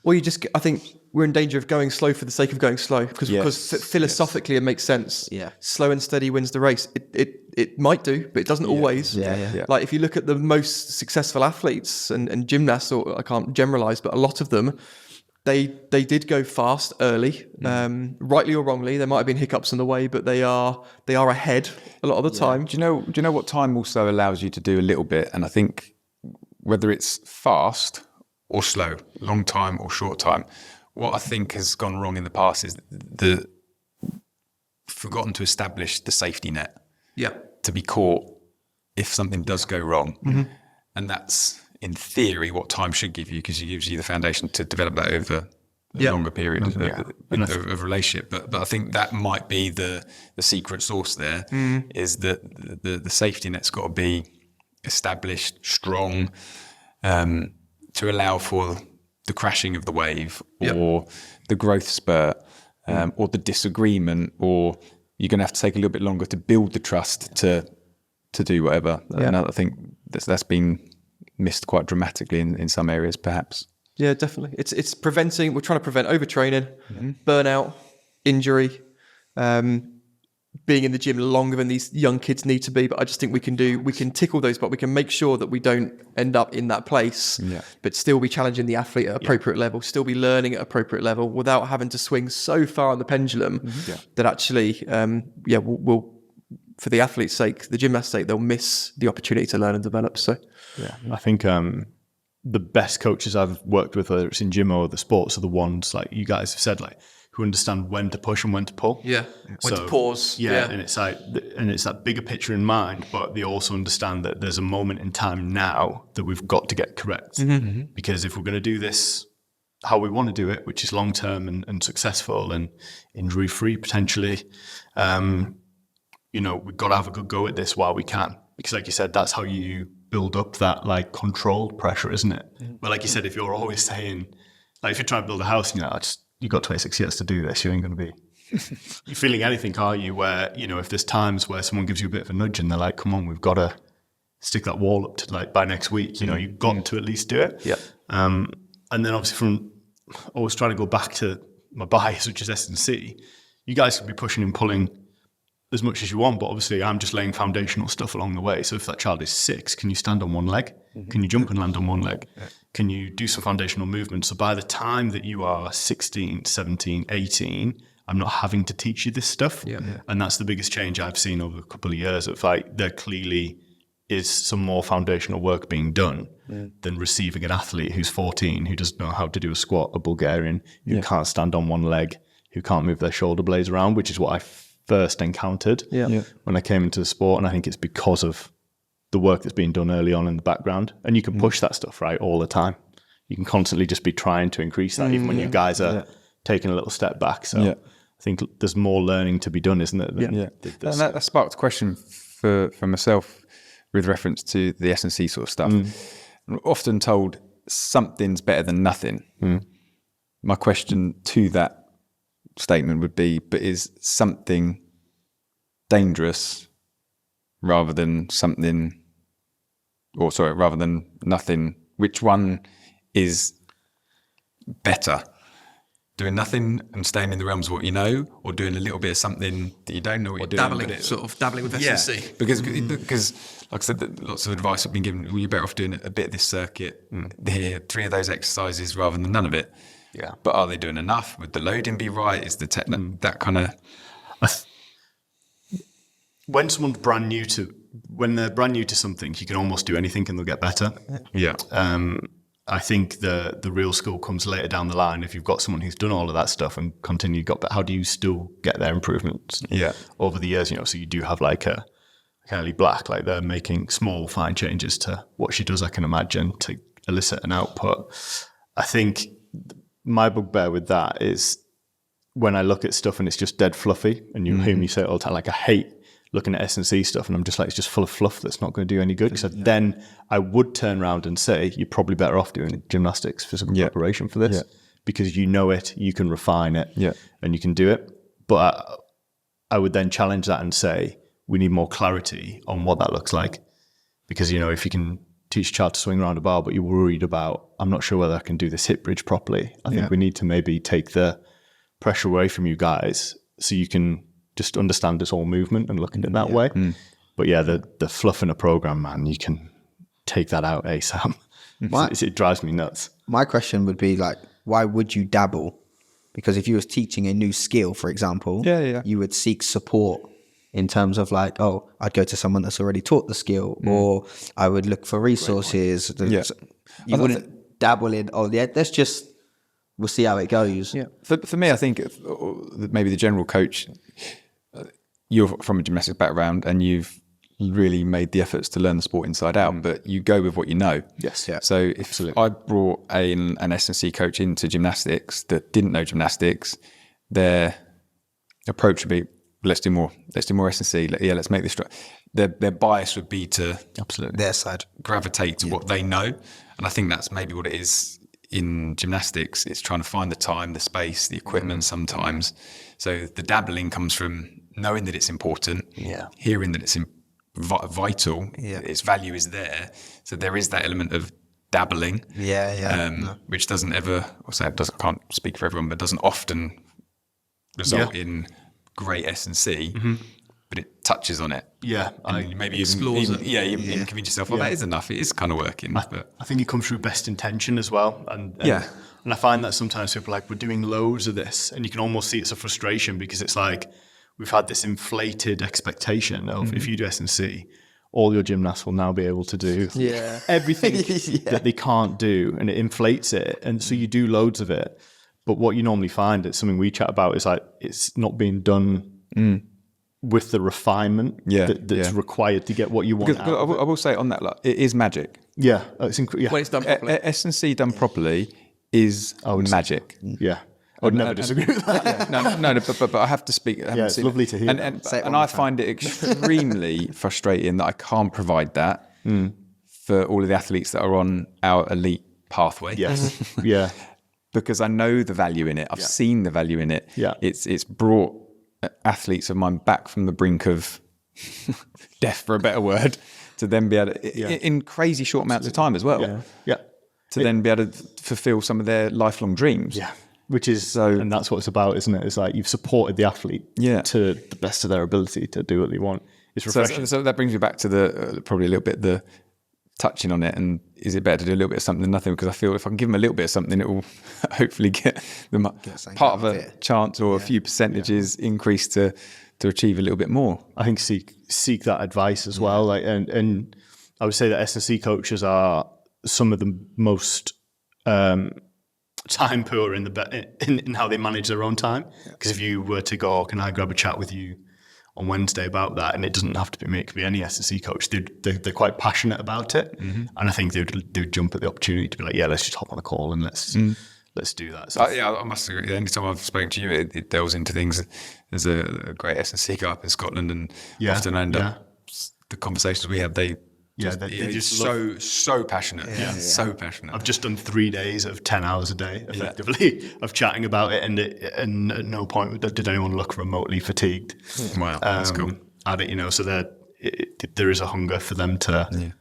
Or I think we're in danger of going slow for the sake of going slow because philosophically it makes sense. Slow and steady wins the race. It might do, but it doesn't always. Like if you look at the most successful athletes and gymnasts, or I can't generalize, but a lot of them, they did go fast early, rightly or wrongly. There might have been hiccups on the way, but they are ahead a lot of the time. Do you know what time also allows you to do a little bit? And I think whether it's fast or slow, long time or short time, what I think has gone wrong in the past is forgotten to establish the safety net. To be caught if something does go wrong. And that's, in theory, what time should give you, because it gives you the foundation to develop that over a longer period of a relationship. But I think that might be the secret sauce there, is that the safety net's got to be established, strong, to allow for the crashing of the wave, or the growth spurt, or the disagreement, or you're going to have to take a little bit longer to build the trust to do whatever. And I think that's been missed quite dramatically in some areas, perhaps. Yeah, definitely. It's preventing. We're trying to prevent overtraining, burnout, injury, being in the gym longer than these young kids need to be, but I just think we can tick all those, but we can make sure that we don't end up in that place, but still be challenging the athlete at appropriate level, still be learning at appropriate level without having to swing so far on the pendulum that actually, will for the athlete's sake, the gymnast's sake, they'll miss the opportunity to learn and develop. So, I think the best coaches I've worked with, whether it's in gym or the sports, are the ones like you guys have said, like who understand when to push and when to pull. When to pause. And it's like, and it's that bigger picture in mind, but they also understand that there's a moment in time now that we've got to get correct. Because if we're going to do this how we want to do it, which is long term and successful and injury free potentially, we've got to have a good go at this while we can. Because like you said, that's how you build up that like controlled pressure, isn't it? But like you said, if you're always saying, like if you're trying to build a house, you've got 26 years to do this, you ain't going to be you're feeling anything, are you? Where, if there's times where someone gives you a bit of a nudge and they're like, come on, we've got to stick that wall up to like by next week, you've got to at least do it. And then obviously from always trying to go back to my bias, which is S&C, you guys can be pushing and pulling as much as you want, but obviously I'm just laying foundational stuff along the way. So if that child is 6, can you stand on one leg? Can you jump and land on one leg? Can you do some foundational movements? So by the time that you are 16, 17, 18, I'm not having to teach you this stuff. And that's the biggest change I've seen over a couple of years of like, there clearly is some more foundational work being done than receiving an athlete who's 14, who doesn't know how to do a squat, a Bulgarian, who can't stand on one leg, who can't move their shoulder blades around, which is what I first encountered when I came into the sport. And I think it's because of the work that's being done early on in the background. And you can push that stuff, right, all the time. You can constantly just be trying to increase that, even when you guys are taking a little step back. So I think there's more learning to be done, isn't it? And that sparked a question for myself with reference to the S&C sort of stuff. I'm often told something's better than nothing. My question to that statement would be, but is something dangerous rather than nothing? Which one is better? Doing nothing and staying in the realms of what you know, or doing a little bit of something that you don't know what you're doing? Dabbling with S&C. Because like I said, lots of advice have been given. Well, you're better off doing a bit of this circuit here, 3 of those exercises rather than none of it. But are they doing enough? Would the loading be right? Is the that kind of... When someone's when they're brand new to something, you can almost do anything and they'll get better. I think the real skill comes later down the line. If you've got someone who's done all of that stuff and continued but how do you still get their improvements over the years? So you do have like a Kylie Black, like they're making small fine changes to what she does, I can imagine, to elicit an output. I think my bugbear with that is when I look at stuff and it's just dead fluffy, and you hear me say it all the time, like I hate looking at S&C stuff and I'm just like, it's just full of fluff that's not going to do any good. So then I would turn around and say, you're probably better off doing gymnastics, physical preparation for this, because you know it, you can refine it, and you can do it. But I would then challenge that and say, we need more clarity on what that looks like. Because, if you can teach a child to swing around a bar, but you're worried about, I'm not sure whether I can do this hip bridge properly. I think we need to maybe take the pressure away from you guys so you can just understand this whole movement and look at it that way. But the fluff in a program, man, you can take that out ASAP. It drives me nuts. My question would be like, why would you dabble? Because if you was teaching a new skill, for example, you would seek support in terms of like, I'd go to someone that's already taught the skill, or I would look for resources. You wouldn't dabble in, we'll see how it goes. For me, I think maybe the general coach, you're from a gymnastics background and you've really made the efforts to learn the sport inside out, but you go with what you know. So if I brought an S&C coach into gymnastics that didn't know gymnastics, their approach would be, let's do more S&C. Let's make this. Their bias would be to their side gravitate to what they know, and I think that's maybe what it is in gymnastics. It's trying to find the time, the space, the equipment sometimes. So the dabbling comes from knowing that it's important, hearing that it's vital, its value is there. So there is that element of dabbling, which doesn't ever, can't speak for everyone, but doesn't often result in great S&C. touches on it. Yeah, And maybe you explores it. you convince yourself, well, that is enough. It is kind of working. But I think it comes through best intention as well. And I find that sometimes people are like, we're doing loads of this, and you can almost see it's a frustration because it's like we've had this inflated expectation of if you do S&C, all your gymnasts will now be able to do everything that they can't do, and it inflates it. And so you do loads of it. But what you normally find, it's something we chat about, is like it's not being done with the refinement that's required to get what you want. Because I will say on that, like, it is magic. Yeah, it's incredible. When it's done properly. S&C done properly is magic. Yeah. I would never disagree with that. No, but I have to speak. It's lovely to hear. And I find it extremely frustrating that I can't provide that for all of the athletes that are on our elite pathway. Yes. Yeah. Because I know the value in it. I've seen the value in it. Yeah. It's brought athletes of mine back from the brink of death, for a better word, to then be able to, in crazy short amounts of time as well. Yeah. To then be able to fulfill some of their lifelong dreams. Yeah. Which is, and that's what it's about, isn't it? It's like you've supported the athlete to the best of their ability to do what they want. It's refreshing. So that brings me back to the probably a little bit the touching on it, and is it better to do a little bit of something than nothing? Because I feel if I can give them a little bit of something, it will hopefully get them part of a chance or a few percentages increase to achieve a little bit more. I think seek that advice as well. Like, and I would say that S&C coaches are some of the most time poor in how they manage their own time. Because if you were to go, can I grab a chat with you on Wednesday about that? And it doesn't have to be me, it could be any S&C coach. They're quite passionate about it. And I think they'd jump at the opportunity to be like, let's just hop on a call and let's do that. So, I must agree. Anytime I've spoken to you, it delves into things. There's a great S&C guy up in Scotland, and often I end up, the conversations we have, they're just so passionate. So passionate. I've just done 3 days of 10 hours a day, effectively, of chatting about it, and at no point did anyone look remotely fatigued. Wow, that's cool. At it, so there is a hunger for them to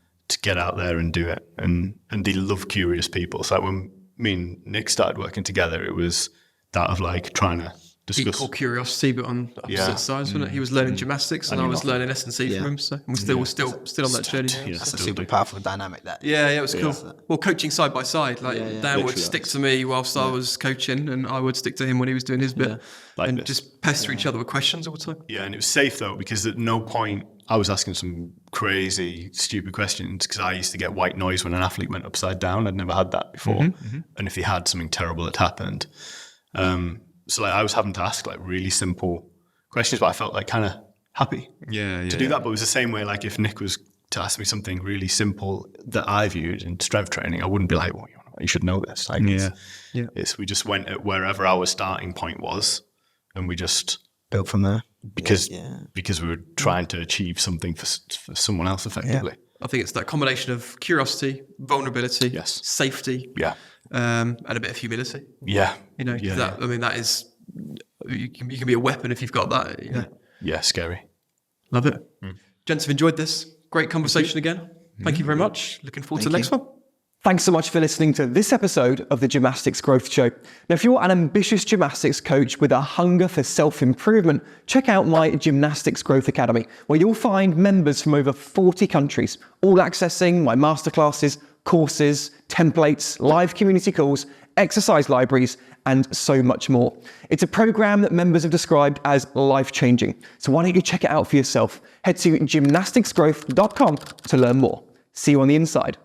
get out there and do it, and they love curious people. So like when me and Nick started working together, it was that of like trying to discuss equal curiosity, but on opposite sides, wasn't it? He was learning gymnastics, and I was learning S&C from him. So we're still on that journey. That's a super powerful dynamic. It was cool. Well, coaching side by side, like Dan would stick to me whilst I was coaching, and I would stick to him when he was doing his bit, and just pester each other with questions all the time. Yeah, and it was safe though, because at no point I was asking some crazy, stupid questions, because I used to get white noise when an athlete went upside down. I'd never had that before, and if he had, something terrible had happened. So like I was having to ask like really simple questions, but I felt like kind of happy to do that. But it was the same way, like if Nick was to ask me something really simple that I viewed in strength training, I wouldn't be like, well, you should know this. Like, we just went at wherever our starting point was, and we just built from there. Because we were trying to achieve something for someone else effectively. I think it's that combination of curiosity, vulnerability, safety, and a bit of humility. That is, you can be a weapon if you've got that. Yeah, scary. Love it. Gents, have enjoyed this. Great conversation again. Thank you very much. Looking forward to the next one. Thanks so much for listening to this episode of the Gymnastics Growth Show. Now, if you're an ambitious gymnastics coach with a hunger for self-improvement, check out my Gymnastics Growth Academy, where you'll find members from over 40 countries, all accessing my masterclasses, courses, templates, live community calls, exercise libraries, and so much more. It's a program that members have described as life-changing. So why don't you check it out for yourself? Head to gymnasticsgrowth.com to learn more. See you on the inside.